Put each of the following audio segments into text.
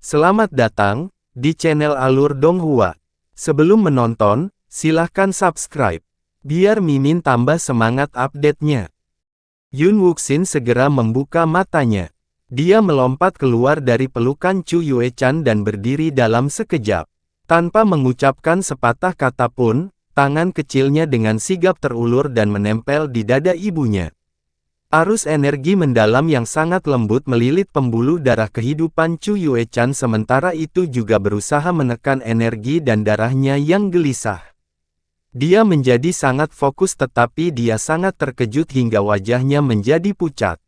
Selamat datang di channel Alur Donghua. Sebelum menonton, silahkan subscribe, biar Mimin tambah semangat update-nya. Yun Wuxin segera membuka matanya. Dia melompat keluar dari pelukan Chu Yuechan dan berdiri dalam sekejap. Tanpa mengucapkan sepatah kata pun, tangan kecilnya dengan sigap terulur dan menempel di dada ibunya. Arus energi mendalam yang sangat lembut melilit pembuluh darah kehidupan Chu Yuechan, sementara itu juga berusaha menekan energi dan darahnya yang gelisah. Dia menjadi sangat fokus, tetapi dia sangat terkejut hingga wajahnya menjadi pucat.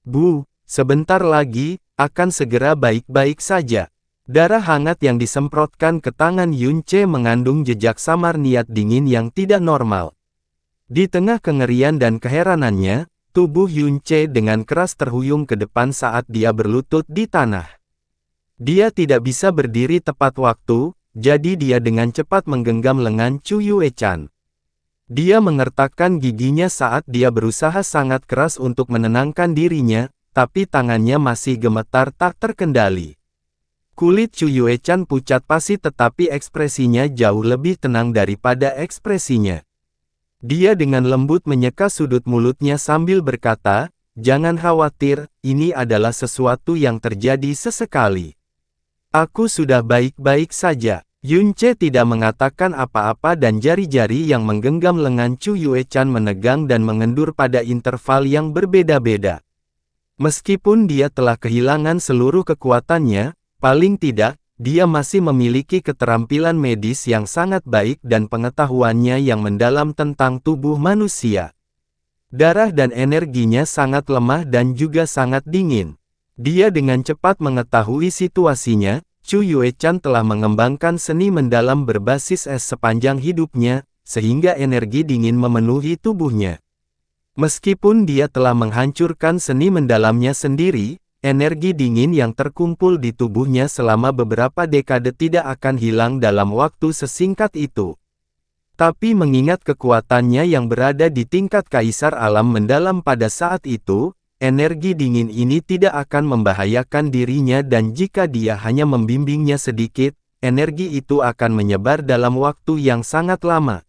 Bu, sebentar lagi, akan segera baik-baik saja. Darah hangat yang disemprotkan ke tangan Yun Ce mengandung jejak samar niat dingin yang tidak normal. Di tengah kengerian dan keheranannya, tubuh Yun Ce dengan keras terhuyung ke depan saat dia berlutut di tanah. Dia tidak bisa berdiri tepat waktu, jadi dia dengan cepat menggenggam lengan Chu Yuechan. Dia mengertakkan giginya saat dia berusaha sangat keras untuk menenangkan dirinya, tapi tangannya masih gemetar tak terkendali. Kulit Chu Yuechan pucat pasi, tetapi ekspresinya jauh lebih tenang daripada ekspresinya. Dia dengan lembut menyeka sudut mulutnya sambil berkata, "Jangan khawatir, ini adalah sesuatu yang terjadi sesekali. Aku sudah baik-baik saja." Yun Ce tidak mengatakan apa-apa dan jari-jari yang menggenggam lengan Chu Yuechan menegang dan mengendur pada interval yang berbeda-beda. Meskipun dia telah kehilangan seluruh kekuatannya, paling tidak, dia masih memiliki keterampilan medis yang sangat baik dan pengetahuannya yang mendalam tentang tubuh manusia. Darah dan energinya sangat lemah dan juga sangat dingin. Dia dengan cepat mengetahui situasinya. Chu Yuechan telah mengembangkan seni mendalam berbasis es sepanjang hidupnya, sehingga energi dingin memenuhi tubuhnya. Meskipun dia telah menghancurkan seni mendalamnya sendiri, energi dingin yang terkumpul di tubuhnya selama beberapa dekade tidak akan hilang dalam waktu sesingkat itu. Tapi mengingat kekuatannya yang berada di tingkat kaisar alam mendalam pada saat itu, energi dingin ini tidak akan membahayakan dirinya, dan jika dia hanya membimbingnya sedikit, energi itu akan menyebar dalam waktu yang sangat lama.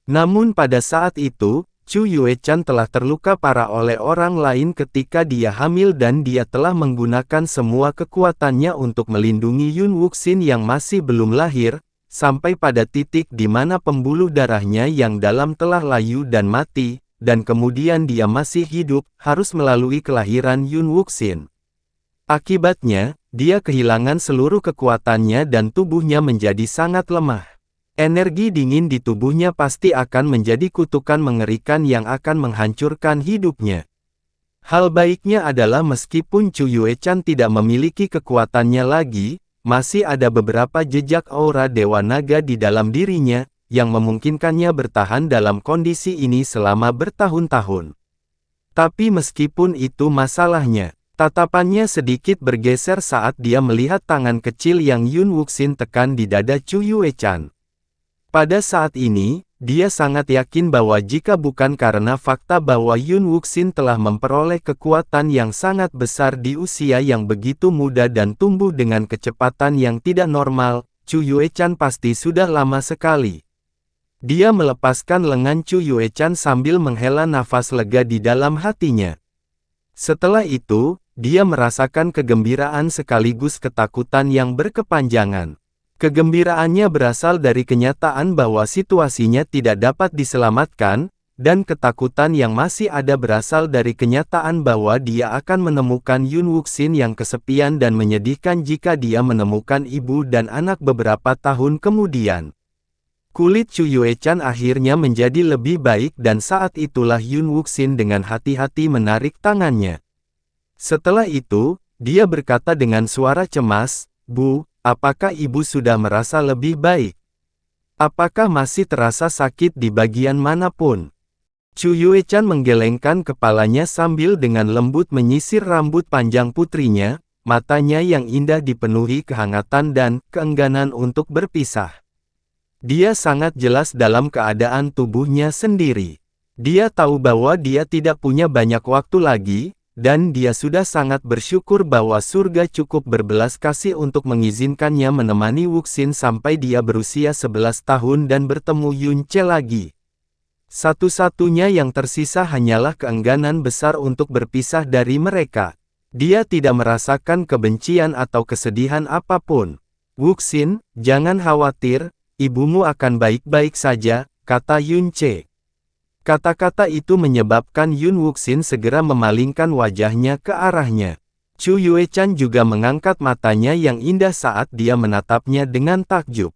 Namun pada saat itu, Chu Yuechan telah terluka parah oleh orang lain ketika dia hamil dan dia telah menggunakan semua kekuatannya untuk melindungi Yun Wuxin yang masih belum lahir, sampai pada titik di mana pembuluh darahnya yang dalam telah layu dan mati, dan kemudian dia masih hidup, harus melalui kelahiran Yun Wuxin. Akibatnya, dia kehilangan seluruh kekuatannya dan tubuhnya menjadi sangat lemah. Energi dingin di tubuhnya pasti akan menjadi kutukan mengerikan yang akan menghancurkan hidupnya. Hal baiknya adalah meskipun Chu Yuechan tidak memiliki kekuatannya lagi, masih ada beberapa jejak aura Dewa Naga di dalam dirinya, yang memungkinkannya bertahan dalam kondisi ini selama bertahun-tahun. Tapi meskipun itu masalahnya, tatapannya sedikit bergeser saat dia melihat tangan kecil yang Yun Wuxin tekan di dada Chu Yuechan. Pada saat ini, dia sangat yakin bahwa jika bukan karena fakta bahwa Yun Wuxin telah memperoleh kekuatan yang sangat besar di usia yang begitu muda dan tumbuh dengan kecepatan yang tidak normal, Chu Yuechan pasti sudah lama sekali. Dia melepaskan lengan Chu Yuechan sambil menghela nafas lega di dalam hatinya. Setelah itu, dia merasakan kegembiraan sekaligus ketakutan yang berkepanjangan. Kegembiraannya berasal dari kenyataan bahwa situasinya tidak dapat diselamatkan, dan ketakutan yang masih ada berasal dari kenyataan bahwa dia akan menemukan Yun Wuxin yang kesepian dan menyedihkan jika dia menemukan ibu dan anak beberapa tahun kemudian. Kulit Chu Yuechan akhirnya menjadi lebih baik dan saat itulah Yun Wuxin dengan hati-hati menarik tangannya. Setelah itu, dia berkata dengan suara cemas, "Bu, apakah ibu sudah merasa lebih baik? Apakah masih terasa sakit di bagian manapun?" Chu Yuechan menggelengkan kepalanya sambil dengan lembut menyisir rambut panjang putrinya, matanya yang indah dipenuhi kehangatan dan keengganan untuk berpisah. Dia sangat jelas dalam keadaan tubuhnya sendiri. Dia tahu bahwa dia tidak punya banyak waktu lagi, dan dia sudah sangat bersyukur bahwa surga cukup berbelas kasih untuk mengizinkannya menemani Wuxin sampai dia berusia 11 tahun dan bertemu Yun Ce lagi. Satu-satunya yang tersisa hanyalah keengganan besar untuk berpisah dari mereka. Dia tidak merasakan kebencian atau kesedihan apapun. Wuxin, jangan khawatir, ibumu akan baik-baik saja, kata Yun Ce. Kata-kata itu menyebabkan Yun Wuxin segera memalingkan wajahnya ke arahnya. Chu Yuechan juga mengangkat matanya yang indah saat dia menatapnya dengan takjub.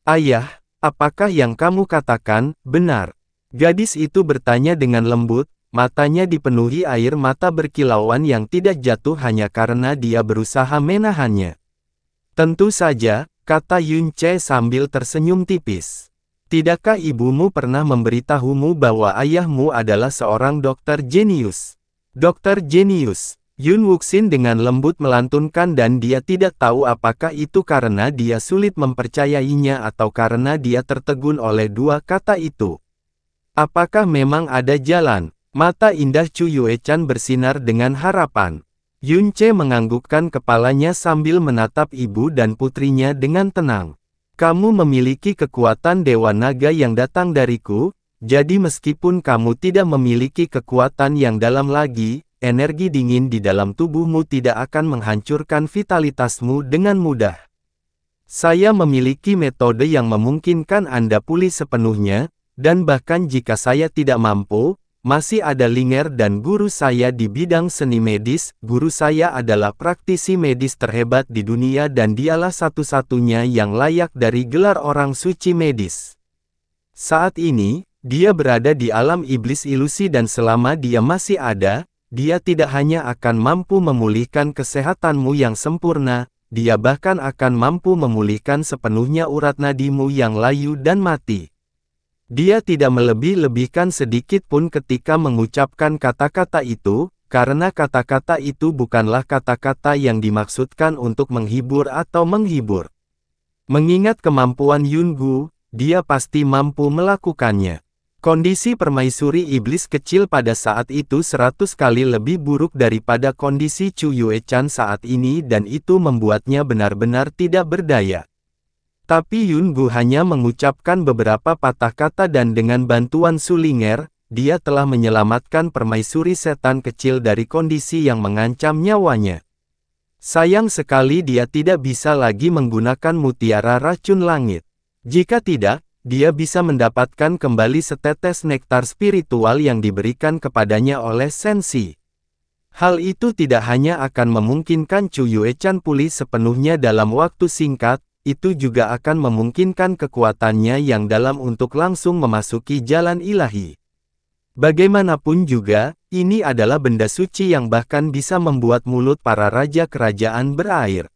Ayah, apakah yang kamu katakan benar? Gadis itu bertanya dengan lembut, matanya dipenuhi air mata berkilauan yang tidak jatuh hanya karena dia berusaha menahannya. Tentu saja, kata Yun Ce sambil tersenyum tipis. Tidakkah ibumu pernah memberitahumu bahwa ayahmu adalah seorang dokter jenius? Dokter jenius. Yun Wuxin dengan lembut melantunkan dan dia tidak tahu apakah itu karena dia sulit mempercayainya atau karena dia tertegun oleh dua kata itu. Apakah memang ada jalan? Mata indah Chu Yuechan bersinar dengan harapan. Yun Ce menganggukkan kepalanya sambil menatap ibu dan putrinya dengan tenang. Kamu memiliki kekuatan Dewa Naga yang datang dariku, jadi meskipun kamu tidak memiliki kekuatan yang dalam lagi, energi dingin di dalam tubuhmu tidak akan menghancurkan vitalitasmu dengan mudah. Saya memiliki metode yang memungkinkan Anda pulih sepenuhnya, dan bahkan jika saya tidak mampu, masih ada Linger dan guru saya di bidang seni medis. Guru saya adalah praktisi medis terhebat di dunia dan dialah satu-satunya yang layak dari gelar orang suci medis. Saat ini, dia berada di alam iblis ilusi dan selama dia masih ada, dia tidak hanya akan mampu memulihkan kesehatanmu yang sempurna, dia bahkan akan mampu memulihkan sepenuhnya urat nadimu yang layu dan mati. Dia tidak melebih-lebihkan sedikit pun ketika mengucapkan kata-kata itu, karena kata-kata itu bukanlah kata-kata yang dimaksudkan untuk menghibur atau menghibur. Mengingat kemampuan Yun Gu, dia pasti mampu melakukannya. Kondisi permaisuri iblis kecil pada saat itu 100 kali lebih buruk daripada kondisi Chu Yuechan saat ini dan itu membuatnya benar-benar tidak berdaya. Tapi Yun Gu hanya mengucapkan beberapa patah kata dan dengan bantuan Sulinger, dia telah menyelamatkan permaisuri setan kecil dari kondisi yang mengancam nyawanya. Sayang sekali dia tidak bisa lagi menggunakan mutiara racun langit. Jika tidak, dia bisa mendapatkan kembali setetes nektar spiritual yang diberikan kepadanya oleh Sensi. Hal itu tidak hanya akan memungkinkan Chu Yuechan pulih sepenuhnya dalam waktu singkat, itu juga akan memungkinkan kekuatannya yang dalam untuk langsung memasuki jalan ilahi. Bagaimanapun juga, ini adalah benda suci yang bahkan bisa membuat mulut para raja kerajaan berair.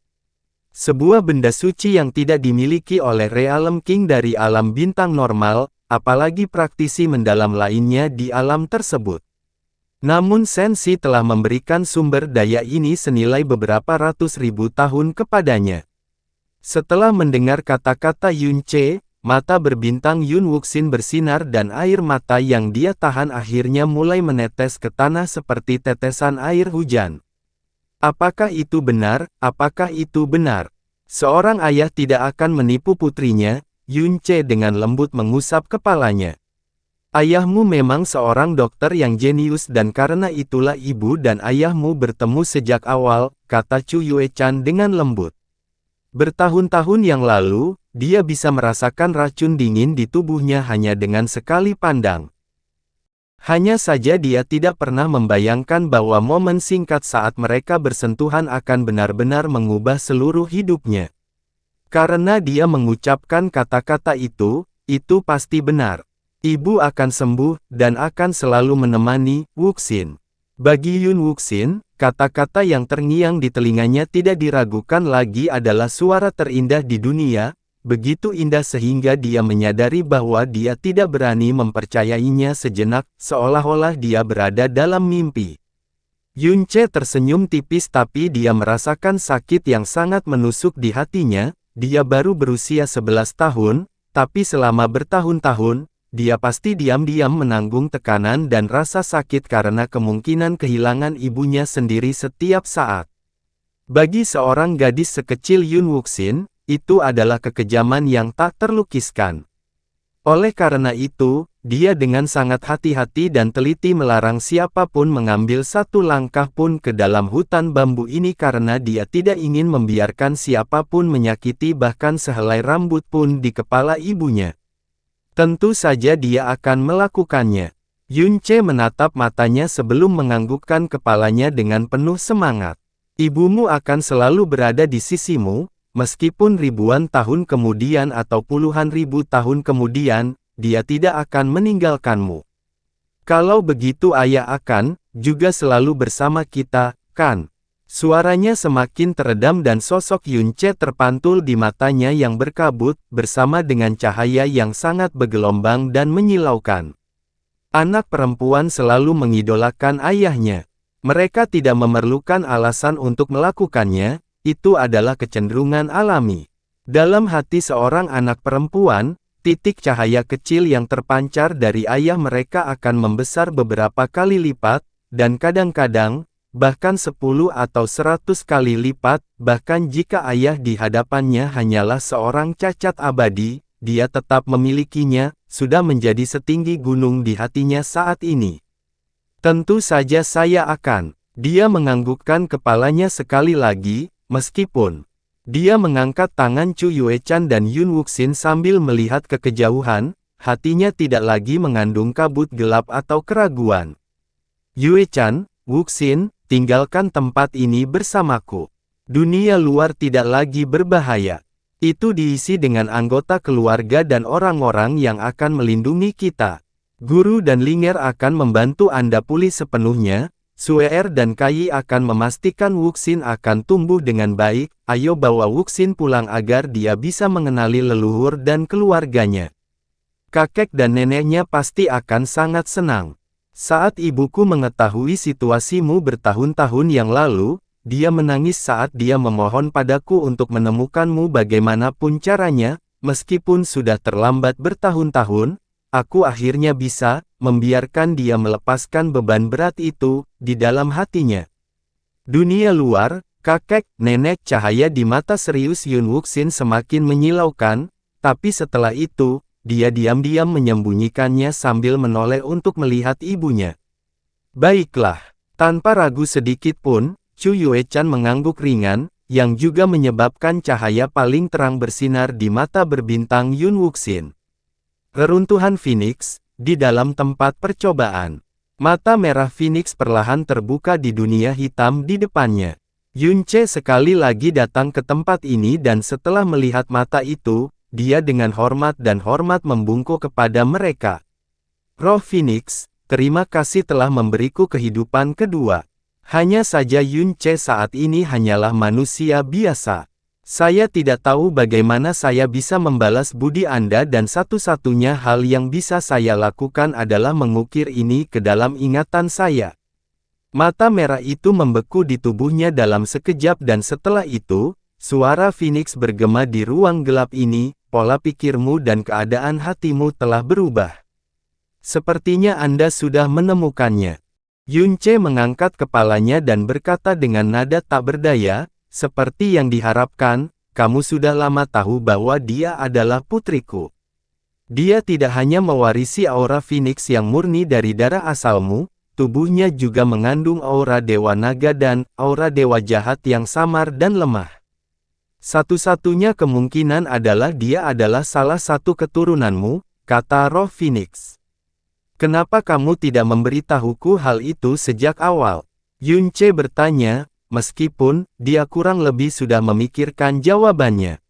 Sebuah benda suci yang tidak dimiliki oleh Realm King dari alam bintang normal, apalagi praktisi mendalam lainnya di alam tersebut. Namun Sensi telah memberikan sumber daya ini senilai beberapa ratus ribu tahun kepadanya. Setelah mendengar kata-kata Yun Ce, mata berbintang Yun Wuxin bersinar dan air mata yang dia tahan akhirnya mulai menetes ke tanah seperti tetesan air hujan. Apakah itu benar? Apakah itu benar? Seorang ayah tidak akan menipu putrinya, Yun Ce dengan lembut mengusap kepalanya. Ayahmu memang seorang dokter yang jenius dan karena itulah ibu dan ayahmu bertemu sejak awal, kata Chu Yuechan dengan lembut. Bertahun-tahun yang lalu, dia bisa merasakan racun dingin di tubuhnya hanya dengan sekali pandang. Hanya saja dia tidak pernah membayangkan bahwa momen singkat saat mereka bersentuhan akan benar-benar mengubah seluruh hidupnya. Karena dia mengucapkan kata-kata itu pasti benar. Ibu akan sembuh, dan akan selalu menemani Wuxin. Bagi Yun Wuxin, kata-kata yang terngiang di telinganya tidak diragukan lagi adalah suara terindah di dunia, begitu indah sehingga dia menyadari bahwa dia tidak berani mempercayainya sejenak, seolah-olah dia berada dalam mimpi. Yun Ce tersenyum tipis tapi dia merasakan sakit yang sangat menusuk di hatinya, dia baru berusia 11 tahun, tapi selama bertahun-tahun, dia pasti diam-diam menanggung tekanan dan rasa sakit karena kemungkinan kehilangan ibunya sendiri setiap saat. Bagi seorang gadis sekecil Yun Wuxin, itu adalah kekejaman yang tak terlukiskan. Oleh karena itu, dia dengan sangat hati-hati dan teliti melarang siapapun mengambil satu langkah pun ke dalam hutan bambu ini karena dia tidak ingin membiarkan siapapun menyakiti bahkan sehelai rambut pun di kepala ibunya. Tentu saja dia akan melakukannya. Yun Ce menatap matanya sebelum menganggukkan kepalanya dengan penuh semangat. Ibumu akan selalu berada di sisimu. Meskipun ribuan tahun kemudian atau puluhan ribu tahun kemudian, dia tidak akan meninggalkanmu. Kalau begitu ayah akan, juga selalu bersama kita, kan? Suaranya semakin teredam dan sosok Yun Ce terpantul di matanya yang berkabut, bersama dengan cahaya yang sangat bergelombang dan menyilaukan. Anak perempuan selalu mengidolakan ayahnya. Mereka tidak memerlukan alasan untuk melakukannya. Itu adalah kecenderungan alami. Dalam hati seorang anak perempuan, titik cahaya kecil yang terpancar dari ayah mereka akan membesar beberapa kali lipat, dan kadang-kadang, bahkan 10 atau 100 kali lipat, bahkan jika ayah di hadapannya hanyalah seorang cacat abadi, dia tetap memilikinya, sudah menjadi setinggi gunung di hatinya saat ini. Tentu saja saya akan. Dia menganggukkan kepalanya sekali lagi. Meskipun dia mengangkat tangan Chu Yuechan dan Yun Wuxin sambil melihat ke kejauhan, hatinya tidak lagi mengandung kabut gelap atau keraguan. Yuechan, Wuxin, tinggalkan tempat ini bersamaku. Dunia luar tidak lagi berbahaya. Itu diisi dengan anggota keluarga dan orang-orang yang akan melindungi kita. Guru dan Linger akan membantu Anda pulih sepenuhnya. Suer dan Kai akan memastikan Wuxin akan tumbuh dengan baik. Ayo bawa Wuxin pulang agar dia bisa mengenali leluhur dan keluarganya. Kakek dan neneknya pasti akan sangat senang. Saat ibuku mengetahui situasimu bertahun-tahun yang lalu, dia menangis saat dia memohon padaku untuk menemukanmu bagaimanapun caranya, meskipun sudah terlambat bertahun-tahun. Aku akhirnya bisa membiarkan dia melepaskan beban berat itu di dalam hatinya. Dunia luar, kakek, nenek, cahaya di mata serius Yun Wuxin semakin menyilaukan, tapi setelah itu, dia diam-diam menyembunyikannya sambil menoleh untuk melihat ibunya. Baiklah, tanpa ragu sedikit pun, Chu Yuechan mengangguk ringan, yang juga menyebabkan cahaya paling terang bersinar di mata berbintang Yun Wuxin. Reruntuhan Phoenix, di dalam tempat percobaan. Mata merah Phoenix perlahan terbuka di dunia hitam di depannya. Yun Ce sekali lagi datang ke tempat ini dan setelah melihat mata itu, dia dengan hormat membungkuk kepada mereka. Roh Phoenix, terima kasih telah memberiku kehidupan kedua. Hanya saja Yun Ce saat ini hanyalah manusia biasa. Saya tidak tahu bagaimana saya bisa membalas budi Anda dan satu-satunya hal yang bisa saya lakukan adalah mengukir ini ke dalam ingatan saya. Mata merah itu membeku di tubuhnya dalam sekejap dan setelah itu, suara Phoenix bergema di ruang gelap ini, pola pikirmu dan keadaan hatimu telah berubah. Sepertinya Anda sudah menemukannya. Yun Ce mengangkat kepalanya dan berkata dengan nada tak berdaya, seperti yang diharapkan, kamu sudah lama tahu bahwa dia adalah putriku. Dia tidak hanya mewarisi aura Phoenix yang murni dari darah asalmu, tubuhnya juga mengandung aura Dewa Naga dan aura Dewa Jahat yang samar dan lemah. Satu-satunya kemungkinan adalah dia adalah salah satu keturunanmu, kata roh Phoenix. Kenapa kamu tidak memberitahuku hal itu sejak awal? Yun Ce bertanya, meskipun dia kurang lebih sudah memikirkan jawabannya.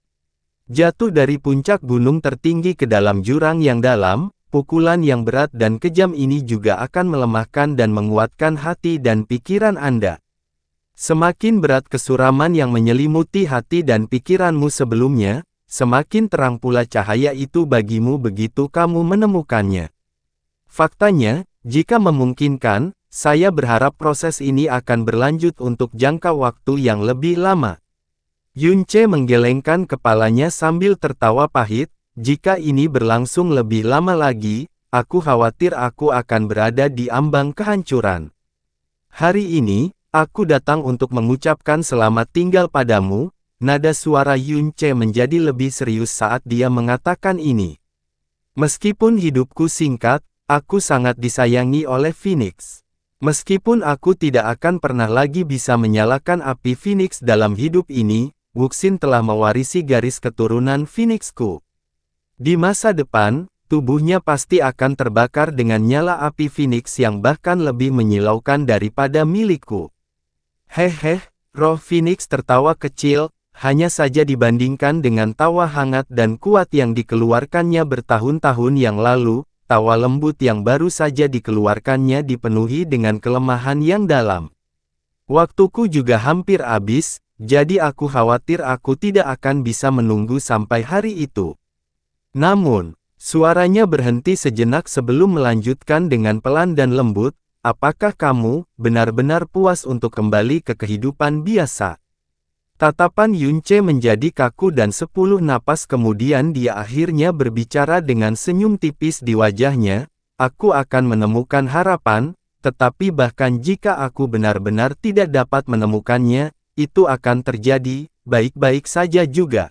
Jatuh dari puncak gunung tertinggi ke dalam jurang yang dalam, pukulan yang berat dan kejam ini juga akan melemahkan dan menguatkan hati dan pikiran Anda. Semakin berat kesuraman yang menyelimuti hati dan pikiranmu sebelumnya, semakin terang pula cahaya itu bagimu begitu kamu menemukannya. Faktanya, jika memungkinkan, saya berharap proses ini akan berlanjut untuk jangka waktu yang lebih lama. Yun Ce menggelengkan kepalanya sambil tertawa pahit, jika ini berlangsung lebih lama lagi, aku khawatir aku akan berada di ambang kehancuran. Hari ini, aku datang untuk mengucapkan selamat tinggal padamu." Nada suara Yun Ce menjadi lebih serius saat dia mengatakan ini. "Meskipun hidupku singkat, aku sangat disayangi oleh Phoenix. Meskipun aku tidak akan pernah lagi bisa menyalakan api Phoenix dalam hidup ini, Wuxin telah mewarisi garis keturunan Phoenixku. Di masa depan, tubuhnya pasti akan terbakar dengan nyala api Phoenix yang bahkan lebih menyilaukan daripada milikku." "Hehe," roh Phoenix tertawa kecil, hanya saja dibandingkan dengan tawa hangat dan kuat yang dikeluarkannya bertahun-tahun yang lalu, tawa lembut yang baru saja dikeluarkannya dipenuhi dengan kelemahan yang dalam. "Waktuku juga hampir habis, jadi aku khawatir aku tidak akan bisa menunggu sampai hari itu." Namun, suaranya berhenti sejenak sebelum melanjutkan dengan pelan dan lembut, "Apakah kamu benar-benar puas untuk kembali ke kehidupan biasa?" Tatapan Yun Ce menjadi kaku dan 10 napas kemudian dia akhirnya berbicara dengan senyum tipis di wajahnya, "Aku akan menemukan harapan, tetapi bahkan jika aku benar-benar tidak dapat menemukannya, itu akan terjadi baik-baik saja juga.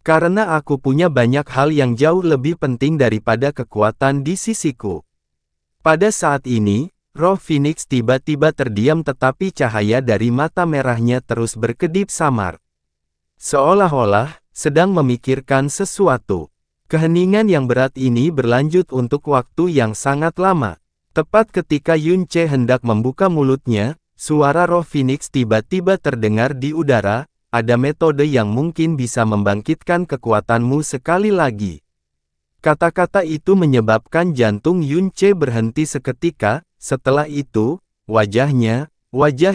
Karena aku punya banyak hal yang jauh lebih penting daripada kekuatan di sisiku." Pada saat ini, roh Phoenix tiba-tiba terdiam tetapi cahaya dari mata merahnya terus berkedip samar. Seolah-olah, sedang memikirkan sesuatu. Keheningan yang berat ini berlanjut untuk waktu yang sangat lama. Tepat ketika Yun Ce hendak membuka mulutnya, suara roh Phoenix tiba-tiba terdengar di udara, "Ada metode yang mungkin bisa membangkitkan kekuatanmu sekali lagi." Kata-kata itu menyebabkan jantung Yun Ce berhenti seketika, setelah itu, wajah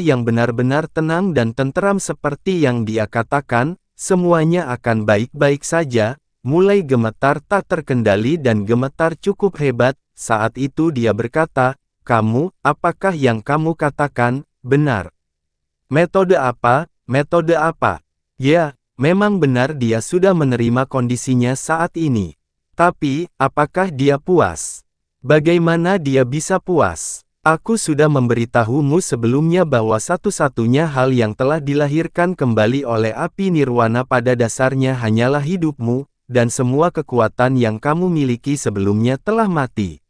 yang benar-benar tenang dan tenteram seperti yang dia katakan, "Semuanya akan baik-baik saja," mulai gemetar tak terkendali dan gemetar cukup hebat. Saat itu dia berkata, "Kamu, apakah yang kamu katakan benar?" "Metode apa? Metode apa?" Ya, memang benar dia sudah menerima kondisinya saat ini. Tapi, apakah dia puas? Bagaimana dia bisa puas? "Aku sudah memberitahumu sebelumnya bahwa satu-satunya hal yang telah dilahirkan kembali oleh api nirwana pada dasarnya hanyalah hidupmu, dan semua kekuatan yang kamu miliki sebelumnya telah mati.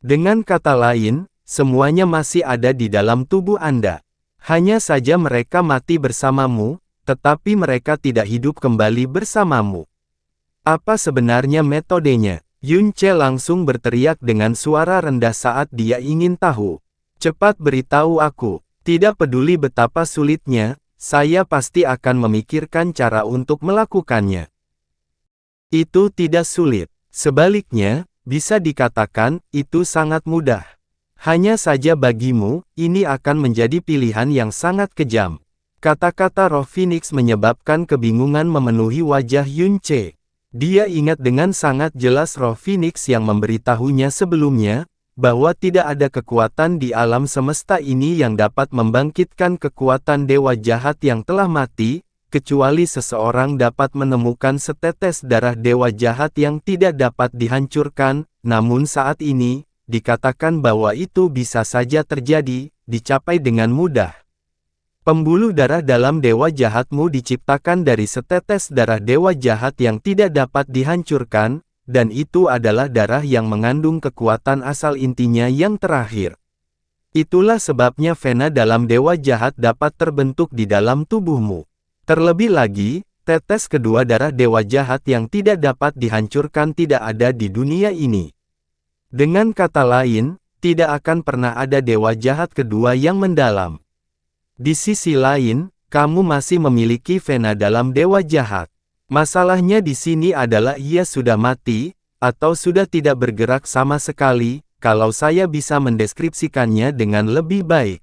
Dengan kata lain, semuanya masih ada di dalam tubuh Anda. Hanya saja mereka mati bersamamu, tetapi mereka tidak hidup kembali bersamamu. Apa sebenarnya metodenya?" Yun Ce langsung berteriak dengan suara rendah saat dia ingin tahu. "Cepat beritahu aku. Tidak peduli betapa sulitnya, saya pasti akan memikirkan cara untuk melakukannya." "Itu tidak sulit. Sebaliknya, bisa dikatakan, itu sangat mudah. Hanya saja bagimu, ini akan menjadi pilihan yang sangat kejam." Kata-kata roh Phoenix menyebabkan kebingungan memenuhi wajah Yun Ce. Dia ingat dengan sangat jelas roh Phoenix yang memberitahunya sebelumnya, bahwa tidak ada kekuatan di alam semesta ini yang dapat membangkitkan kekuatan dewa jahat yang telah mati, kecuali seseorang dapat menemukan setetes darah dewa jahat yang tidak dapat dihancurkan. Namun saat ini, dikatakan bahwa itu bisa saja terjadi, dicapai dengan mudah. Pembuluh darah dalam dewa jahatmu diciptakan dari setetes darah dewa jahat yang tidak dapat dihancurkan, dan itu adalah darah yang mengandung kekuatan asal intinya yang terakhir. Itulah sebabnya vena dalam dewa jahat dapat terbentuk di dalam tubuhmu. Terlebih lagi, tetes kedua darah dewa jahat yang tidak dapat dihancurkan tidak ada di dunia ini. Dengan kata lain, tidak akan pernah ada dewa jahat kedua yang mendalam. Di sisi lain, kamu masih memiliki vena dalam dewa jahat. Masalahnya di sini adalah ia sudah mati, atau sudah tidak bergerak sama sekali, kalau saya bisa mendeskripsikannya dengan lebih baik.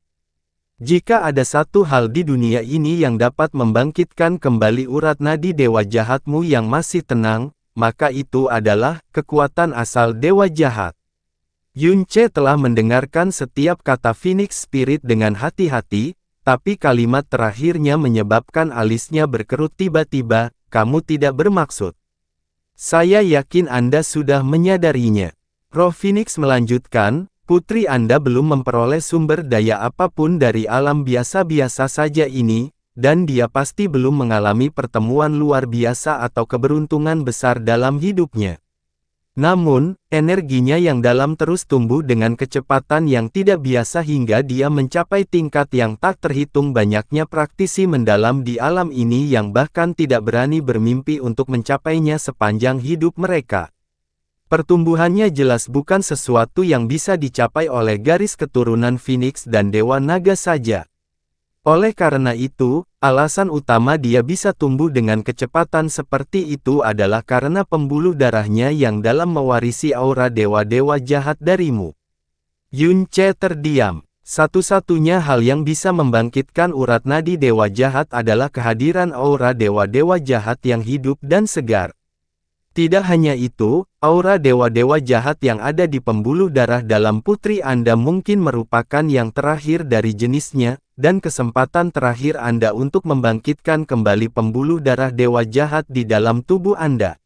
Jika ada satu hal di dunia ini yang dapat membangkitkan kembali urat nadi dewa jahatmu yang masih tenang, maka itu adalah kekuatan asal dewa jahat. Yun Ce telah mendengarkan setiap kata Phoenix Spirit dengan hati-hati, tapi kalimat terakhirnya menyebabkan alisnya berkerut tiba-tiba. "Kamu tidak bermaksud." "Saya yakin Anda sudah menyadarinya." Roh Phoenix melanjutkan, putri Anda belum memperoleh sumber daya apapun dari alam biasa-biasa saja ini, dan dia pasti belum mengalami pertemuan luar biasa atau keberuntungan besar dalam hidupnya. Namun, energinya yang dalam terus tumbuh dengan kecepatan yang tidak biasa hingga dia mencapai tingkat yang tak terhitung banyaknya praktisi mendalam di alam ini yang bahkan tidak berani bermimpi untuk mencapainya sepanjang hidup mereka. Pertumbuhannya jelas bukan sesuatu yang bisa dicapai oleh garis keturunan Phoenix dan Dewa Naga saja. Oleh karena itu, alasan utama dia bisa tumbuh dengan kecepatan seperti itu adalah karena pembuluh darahnya yang dalam mewarisi aura dewa-dewa jahat darimu. Yun Ce terdiam. Satu-satunya hal yang bisa membangkitkan urat nadi dewa jahat adalah kehadiran aura dewa-dewa jahat yang hidup dan segar. Tidak hanya itu, aura dewa-dewa jahat yang ada di pembuluh darah dalam putri Anda mungkin merupakan yang terakhir dari jenisnya, dan kesempatan terakhir Anda untuk membangkitkan kembali pembuluh darah dewa jahat di dalam tubuh Anda.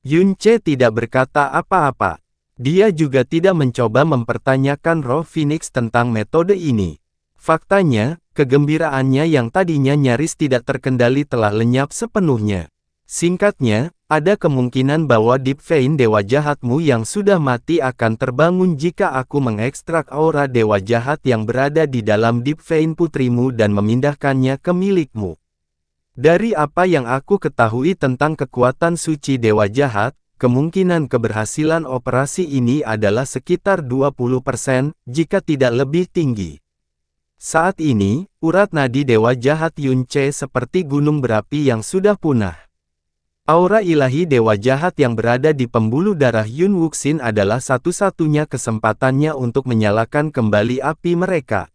Yun Ce tidak berkata apa-apa. Dia juga tidak mencoba mempertanyakan roh Phoenix tentang metode ini. Faktanya, kegembiraannya yang tadinya nyaris tidak terkendali telah lenyap sepenuhnya. Singkatnya, ada kemungkinan bahwa Deep Vein dewa jahatmu yang sudah mati akan terbangun jika aku mengekstrak aura dewa jahat yang berada di dalam Deep Vein putrimu dan memindahkannya ke milikmu. Dari apa yang aku ketahui tentang kekuatan suci dewa jahat, kemungkinan keberhasilan operasi ini adalah sekitar 20%, jika tidak lebih tinggi. Saat ini, urat nadi dewa jahat Yun Ce seperti gunung berapi yang sudah punah. Aura ilahi dewa jahat yang berada di pembuluh darah Yun Wuxin adalah satu-satunya kesempatannya untuk menyalakan kembali api mereka.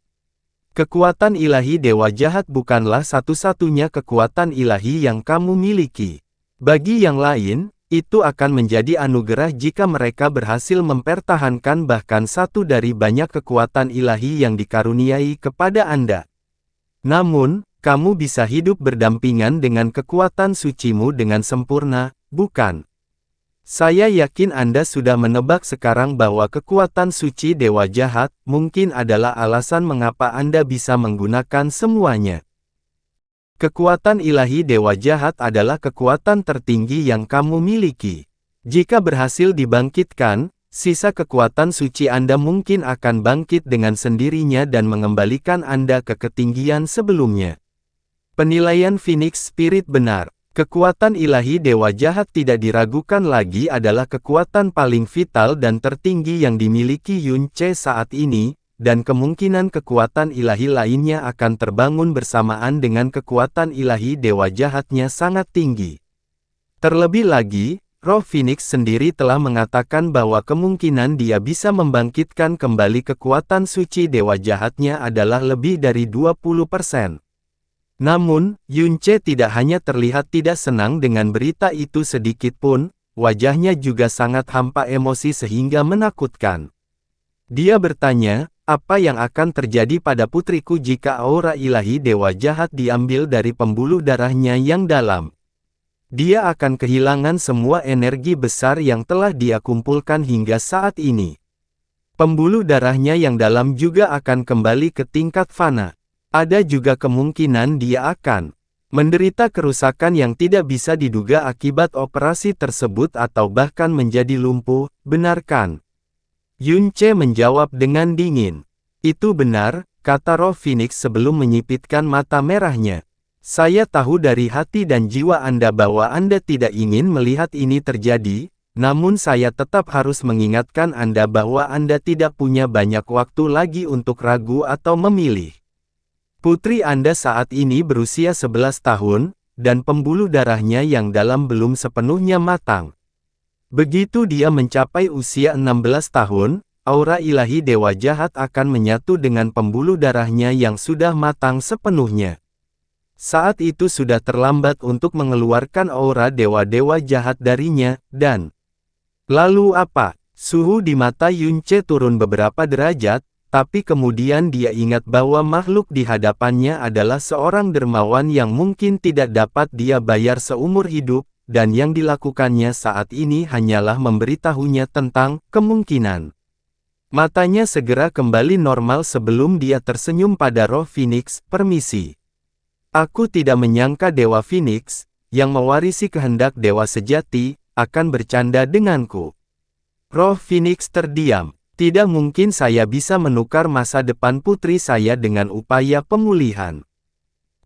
Kekuatan ilahi dewa jahat bukanlah satu-satunya kekuatan ilahi yang kamu miliki. Bagi yang lain, itu akan menjadi anugerah jika mereka berhasil mempertahankan bahkan satu dari banyak kekuatan ilahi yang dikaruniai kepada Anda. Namun, kamu bisa hidup berdampingan dengan kekuatan sucimu dengan sempurna, bukan? Saya yakin Anda sudah menebak sekarang bahwa kekuatan suci dewa jahat mungkin adalah alasan mengapa Anda bisa menggunakan semuanya. Kekuatan ilahi dewa jahat adalah kekuatan tertinggi yang kamu miliki. Jika berhasil dibangkitkan, sisa kekuatan suci Anda mungkin akan bangkit dengan sendirinya dan mengembalikan Anda ke ketinggian sebelumnya. Penilaian Phoenix Spirit benar. Kekuatan ilahi dewa jahat tidak diragukan lagi adalah kekuatan paling vital dan tertinggi yang dimiliki Yun Ce saat ini, dan kemungkinan kekuatan ilahi lainnya akan terbangun bersamaan dengan kekuatan ilahi dewa jahatnya sangat tinggi. Terlebih lagi, roh Phoenix sendiri telah mengatakan bahwa kemungkinan dia bisa membangkitkan kembali kekuatan suci dewa jahatnya adalah lebih dari 20%. Namun, Yun Ce tidak hanya terlihat tidak senang dengan berita itu sedikit pun, wajahnya juga sangat hampa emosi sehingga menakutkan. Dia bertanya, apa yang akan terjadi pada putriku jika aura ilahi dewa jahat diambil dari pembuluh darahnya yang dalam? Dia akan kehilangan semua energi besar yang telah dia kumpulkan hingga saat ini. Pembuluh darahnya yang dalam juga akan kembali ke tingkat fana. Ada juga kemungkinan dia akan menderita kerusakan yang tidak bisa diduga akibat operasi tersebut atau bahkan menjadi lumpuh, benarkan? Yun Ce menjawab dengan dingin. Itu benar, kata roh Phoenix sebelum menyipitkan mata merahnya. Saya tahu dari hati dan jiwa Anda bahwa Anda tidak ingin melihat ini terjadi, namun saya tetap harus mengingatkan Anda bahwa Anda tidak punya banyak waktu lagi untuk ragu atau memilih. Putri Anda saat ini berusia 11 tahun, dan pembuluh darahnya yang dalam belum sepenuhnya matang. Begitu dia mencapai usia 16 tahun, aura ilahi dewa jahat akan menyatu dengan pembuluh darahnya yang sudah matang sepenuhnya. Saat itu sudah terlambat untuk mengeluarkan aura dewa-dewa jahat darinya, dan lalu apa? Suhu di mata Yun Ce turun beberapa derajat, tapi kemudian dia ingat bahwa makhluk di hadapannya adalah seorang dermawan yang mungkin tidak dapat dia bayar seumur hidup, dan yang dilakukannya saat ini hanyalah memberitahunya tentang kemungkinan. Matanya segera kembali normal sebelum dia tersenyum pada roh Phoenix. Permisi. Aku tidak menyangka Dewa Phoenix, yang mewarisi kehendak dewa sejati, akan bercanda denganku. Roh Phoenix terdiam. Tidak mungkin saya bisa menukar masa depan putri saya dengan upaya pemulihan.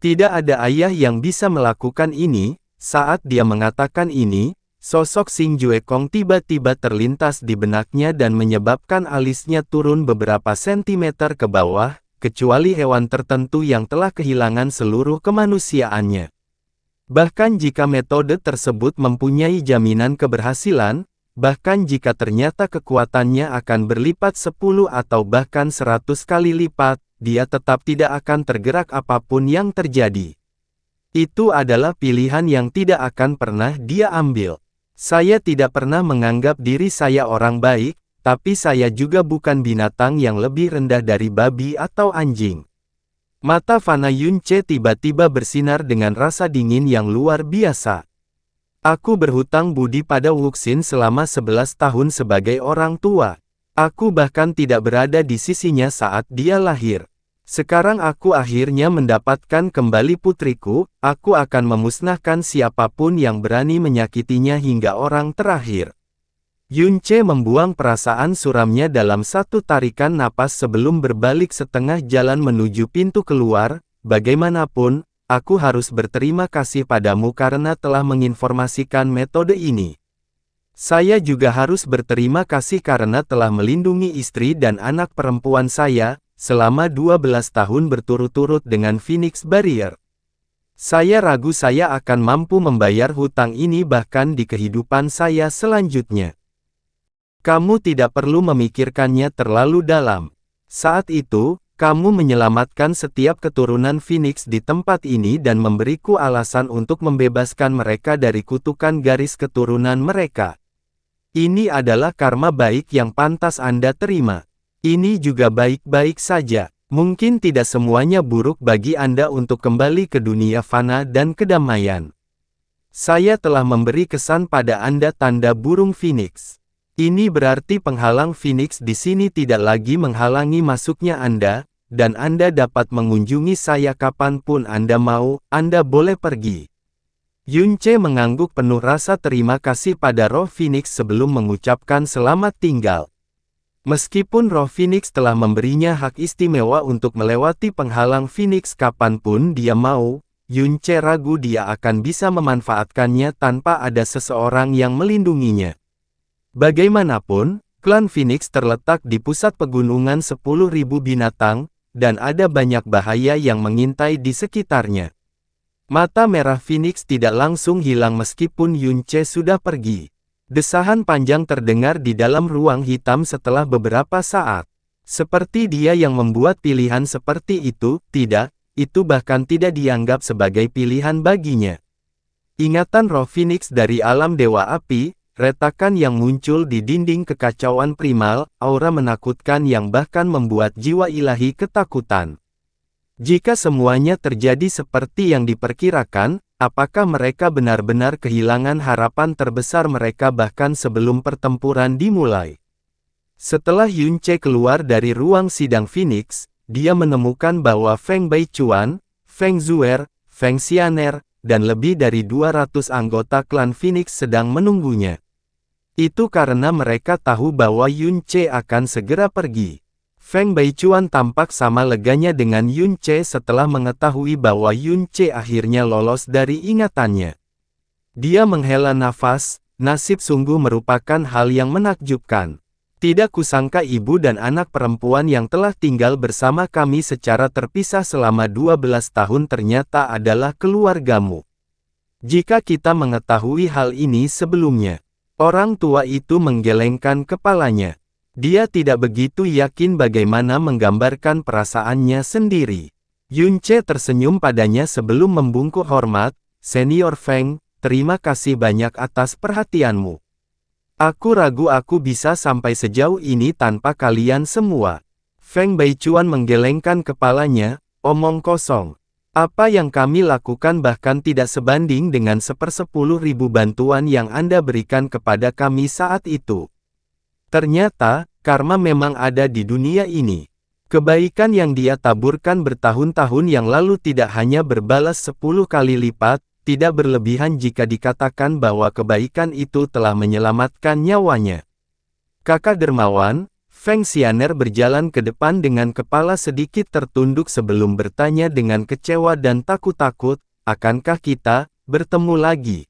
Tidak ada ayah yang bisa melakukan ini. Saat dia mengatakan ini, sosok Xing Juekong tiba-tiba terlintas di benaknya dan menyebabkan alisnya turun beberapa sentimeter ke bawah, kecuali hewan tertentu yang telah kehilangan seluruh kemanusiaannya. Bahkan jika metode tersebut mempunyai jaminan keberhasilan, bahkan jika ternyata kekuatannya akan berlipat 10 atau bahkan 100 kali lipat, dia tetap tidak akan tergerak apapun yang terjadi. Itu adalah pilihan yang tidak akan pernah dia ambil. Saya tidak pernah menganggap diri saya orang baik, tapi saya juga bukan binatang yang lebih rendah dari babi atau anjing. Mata Fana Yunce tiba-tiba bersinar dengan rasa dingin yang luar biasa. Aku berhutang budi pada Wuxin selama 11 tahun sebagai orang tua. Aku bahkan tidak berada di sisinya saat dia lahir. Sekarang aku akhirnya mendapatkan kembali putriku, aku akan memusnahkan siapapun yang berani menyakitinya hingga orang terakhir. Yunce membuang perasaan suramnya dalam satu tarikan napas sebelum berbalik setengah jalan menuju pintu keluar. Bagaimanapun, aku harus berterima kasih padamu karena telah menginformasikan metode ini. Saya juga harus berterima kasih karena telah melindungi istri dan anak perempuan saya, selama 12 tahun berturut-turut dengan Phoenix Barrier. Saya ragu saya akan mampu membayar hutang ini bahkan di kehidupan saya selanjutnya. Kamu tidak perlu memikirkannya terlalu dalam. Saat itu, kamu menyelamatkan setiap keturunan Phoenix di tempat ini dan memberiku alasan untuk membebaskan mereka dari kutukan garis keturunan mereka. Ini adalah karma baik yang pantas Anda terima. Ini juga baik-baik saja. Mungkin tidak semuanya buruk bagi Anda untuk kembali ke dunia fana dan kedamaian. Saya telah memberi kesan pada Anda tanda burung Phoenix. Ini berarti penghalang Phoenix di sini tidak lagi menghalangi masuknya Anda, dan Anda dapat mengunjungi saya kapanpun Anda mau. Anda boleh pergi. Yunce mengangguk penuh rasa terima kasih pada roh Phoenix sebelum mengucapkan selamat tinggal. Meskipun roh Phoenix telah memberinya hak istimewa untuk melewati penghalang Phoenix kapanpun dia mau, Yunce ragu dia akan bisa memanfaatkannya tanpa ada seseorang yang melindunginya. Bagaimanapun, klan Phoenix terletak di pusat pegunungan 10.000 binatang, dan ada banyak bahaya yang mengintai di sekitarnya. Mata merah Phoenix tidak langsung hilang meskipun Yunce sudah pergi. Desahan panjang terdengar di dalam ruang hitam setelah beberapa saat. Seperti dia yang membuat pilihan seperti itu, tidak, itu bahkan tidak dianggap sebagai pilihan baginya. Ingatan roh Phoenix dari alam Dewa Api, retakan yang muncul di dinding kekacauan primal, aura menakutkan yang bahkan membuat jiwa ilahi ketakutan. Jika semuanya terjadi seperti yang diperkirakan, apakah mereka benar-benar kehilangan harapan terbesar mereka bahkan sebelum pertempuran dimulai? Setelah Yunce keluar dari ruang sidang Phoenix, dia menemukan bahwa Feng Baichuan, Feng Zuer, Feng Xianer, dan lebih dari 200 anggota klan Phoenix sedang menunggunya. Itu karena mereka tahu bahwa Yunce akan segera pergi. Feng Baichuan tampak sama leganya dengan Yunce setelah mengetahui bahwa Yunce akhirnya lolos dari ingatannya. Dia menghela nafas, nasib sungguh merupakan hal yang menakjubkan. Tidak kusangka ibu dan anak perempuan yang telah tinggal bersama kami secara terpisah selama 12 tahun ternyata adalah keluargamu. Jika kita mengetahui hal ini sebelumnya, orang tua itu menggelengkan kepalanya. Dia tidak begitu yakin bagaimana menggambarkan perasaannya sendiri. Yunce tersenyum padanya sebelum membungkuk hormat, Senior Feng, terima kasih banyak atas perhatianmu. Aku ragu aku bisa sampai sejauh ini tanpa kalian semua. Feng Baichuan menggelengkan kepalanya, omong kosong. Apa yang kami lakukan bahkan tidak sebanding dengan 1/10.000 bantuan yang Anda berikan kepada kami saat itu. Ternyata, karma memang ada di dunia ini. Kebaikan yang dia taburkan bertahun-tahun yang lalu tidak hanya berbalas 10 kali lipat, tidak berlebihan jika dikatakan bahwa kebaikan itu telah menyelamatkan nyawanya. Kakak dermawan, Feng Xianer berjalan ke depan dengan kepala sedikit tertunduk sebelum bertanya dengan kecewa dan takut-takut, akankah kita bertemu lagi?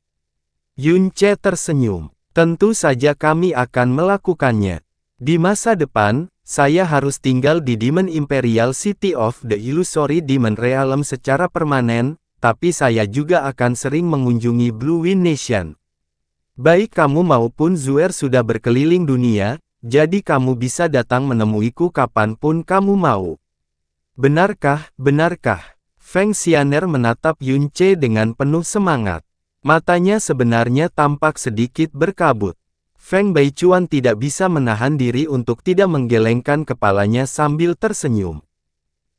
Yun Ce tersenyum. Tentu saja kami akan melakukannya. Di masa depan, saya harus tinggal di Demon Imperial City of the Illusory Demon Realm secara permanen, tapi saya juga akan sering mengunjungi Blue Wind Nation. Baik kamu maupun Zuer sudah berkeliling dunia, jadi kamu bisa datang menemuiku kapanpun kamu mau. Benarkah, benarkah? Feng Xianer menatap Yun Ce dengan penuh semangat. Matanya sebenarnya tampak sedikit berkabut. Feng Baichuan tidak bisa menahan diri untuk tidak menggelengkan kepalanya sambil tersenyum.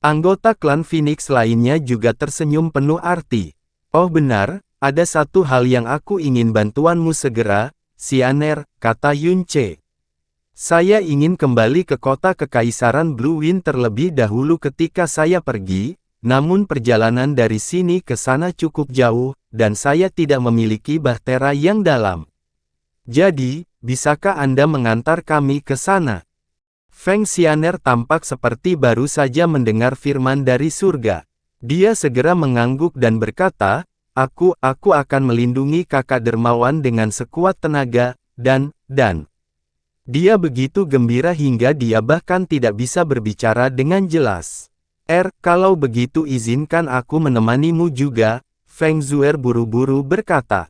Anggota klan Phoenix lainnya juga tersenyum penuh arti. Oh benar, ada satu hal yang aku ingin bantuanmu segera, Xianer, kata Yun Ce. Saya ingin kembali ke kota Kekaisaran Blue Wind terlebih dahulu ketika saya pergi, namun perjalanan dari sini ke sana cukup jauh, dan saya tidak memiliki bahtera yang dalam. Jadi, bisakah Anda mengantar kami ke sana? Feng Xianer tampak seperti baru saja mendengar firman dari surga. Dia segera mengangguk dan berkata, Aku akan melindungi kakak dermawan dengan sekuat tenaga, dan. Dia begitu gembira hingga dia bahkan tidak bisa berbicara dengan jelas. Kalau begitu izinkan aku menemanimu juga, Feng Zuer buru-buru berkata.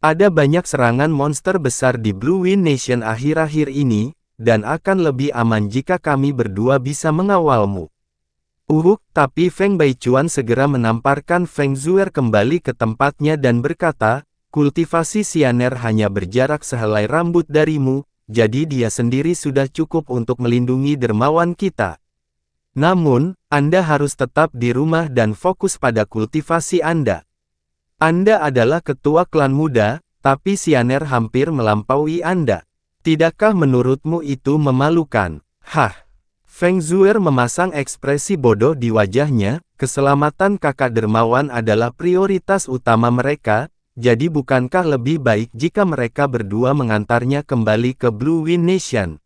Ada banyak serangan monster besar di Blue Wind Nation akhir-akhir ini, dan akan lebih aman jika kami berdua bisa mengawalmu. Tapi Feng Baichuan segera menamparkan Feng Zuer kembali ke tempatnya dan berkata, kultivasi Xianer hanya berjarak sehelai rambut darimu, jadi dia sendiri sudah cukup untuk melindungi dermawan kita. Namun, Anda harus tetap di rumah dan fokus pada kultivasi Anda. Anda adalah ketua klan muda, tapi Xianer hampir melampaui Anda. Tidakkah menurutmu itu memalukan? Feng Zuer memasang ekspresi bodoh di wajahnya, keselamatan kakak dermawan adalah prioritas utama mereka, jadi bukankah lebih baik jika mereka berdua mengantarnya kembali ke Blue Wind Nation?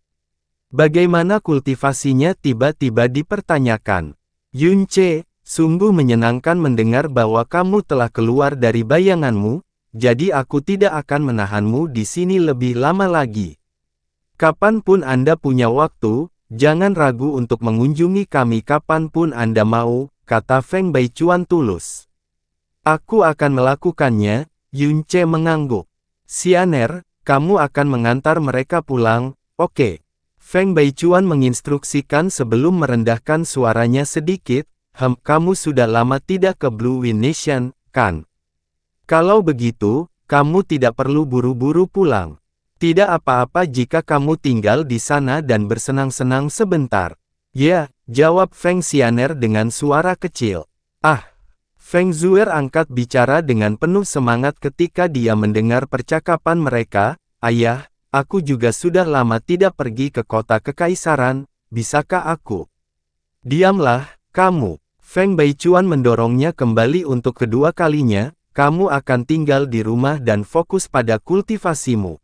Bagaimana kultivasinya tiba-tiba dipertanyakan. Yun Ce, sungguh menyenangkan mendengar bahwa kamu telah keluar dari bayanganmu, jadi aku tidak akan menahanmu di sini lebih lama lagi. Kapanpun Anda punya waktu, jangan ragu untuk mengunjungi kami kapanpun Anda mau, kata Feng Baichuan tulus. Aku akan melakukannya. Yun Ce mengangguk. Xianer, kamu akan mengantar mereka pulang, oke? Feng Baichuan menginstruksikan sebelum merendahkan suaranya sedikit, kamu sudah lama tidak ke Blue Wind Nation, kan? Kalau begitu, kamu tidak perlu buru-buru pulang. Tidak apa-apa jika kamu tinggal di sana dan bersenang-senang sebentar. Ya, jawab Feng Xianer dengan suara kecil. Feng Zuer angkat bicara dengan penuh semangat ketika dia mendengar percakapan mereka, Ayah, aku juga sudah lama tidak pergi ke kota kekaisaran, bisakah aku? Diamlah, kamu. Feng Baichuan mendorongnya kembali untuk kedua kalinya, kamu akan tinggal di rumah dan fokus pada kultivasimu.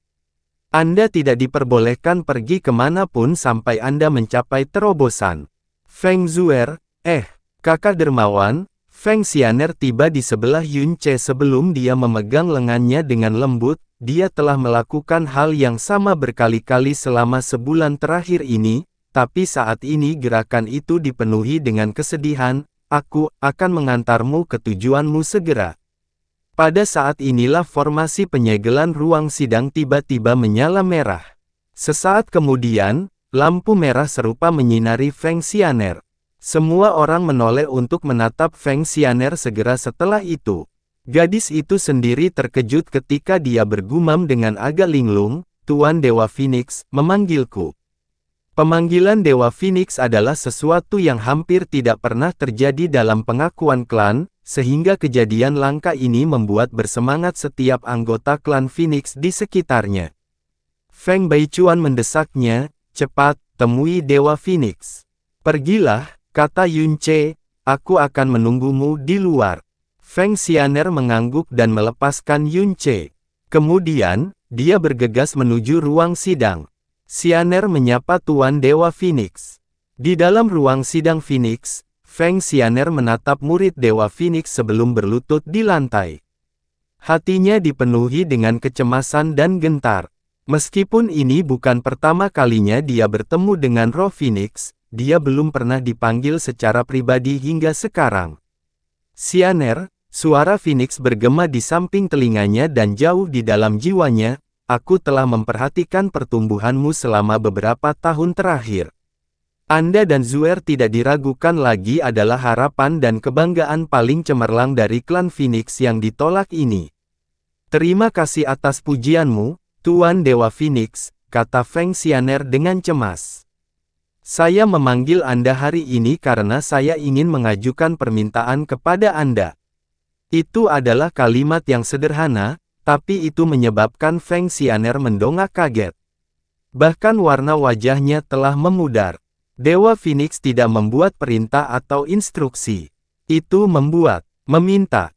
Anda tidak diperbolehkan pergi kemanapun sampai Anda mencapai terobosan. Feng Zuer, kakak dermawan, Feng Xianer tiba di sebelah Yun Ce sebelum dia memegang lengannya dengan lembut, dia telah melakukan hal yang sama berkali-kali selama sebulan terakhir ini, tapi saat ini gerakan itu dipenuhi dengan kesedihan, aku akan mengantarmu ke tujuanmu segera. Pada saat inilah formasi penyegelan ruang sidang tiba-tiba menyala merah. Sesaat kemudian, lampu merah serupa menyinari Feng Xianer. Semua orang menoleh untuk menatap Feng Xianer segera setelah itu. Gadis itu sendiri terkejut ketika dia bergumam dengan agak linglung, Tuan Dewa Phoenix, memanggilku. Pemanggilan Dewa Phoenix adalah sesuatu yang hampir tidak pernah terjadi dalam pengakuan klan, sehingga kejadian langka ini membuat bersemangat setiap anggota klan Phoenix di sekitarnya. Feng Baichuan mendesaknya, "Cepat, temui Dewa Phoenix." "Pergilah," kata Yun Ce, "aku akan menunggumu di luar." Feng Xianer mengangguk dan melepaskan Yun Ce. Kemudian, dia bergegas menuju ruang sidang. Xianer menyapa Tuan Dewa Phoenix. Di dalam ruang sidang Phoenix, Feng Xianer menatap murid Dewa Phoenix sebelum berlutut di lantai. Hatinya dipenuhi dengan kecemasan dan gentar. Meskipun ini bukan pertama kalinya dia bertemu dengan roh Phoenix, dia belum pernah dipanggil secara pribadi hingga sekarang. "Xianer," suara Phoenix bergema di samping telinganya dan jauh di dalam jiwanya, "aku telah memperhatikan pertumbuhanmu selama beberapa tahun terakhir. Anda dan Zuer tidak diragukan lagi adalah harapan dan kebanggaan paling cemerlang dari klan Phoenix yang ditolak ini. Terima kasih atas pujianmu, Tuan Dewa Phoenix," kata Feng Xianer dengan cemas. "Saya memanggil Anda hari ini karena saya ingin mengajukan permintaan kepada Anda." Itu adalah kalimat yang sederhana, tapi itu menyebabkan Feng Xianer mendongak kaget. Bahkan warna wajahnya telah memudar. Dewa Phoenix tidak membuat perintah atau instruksi. Itu meminta.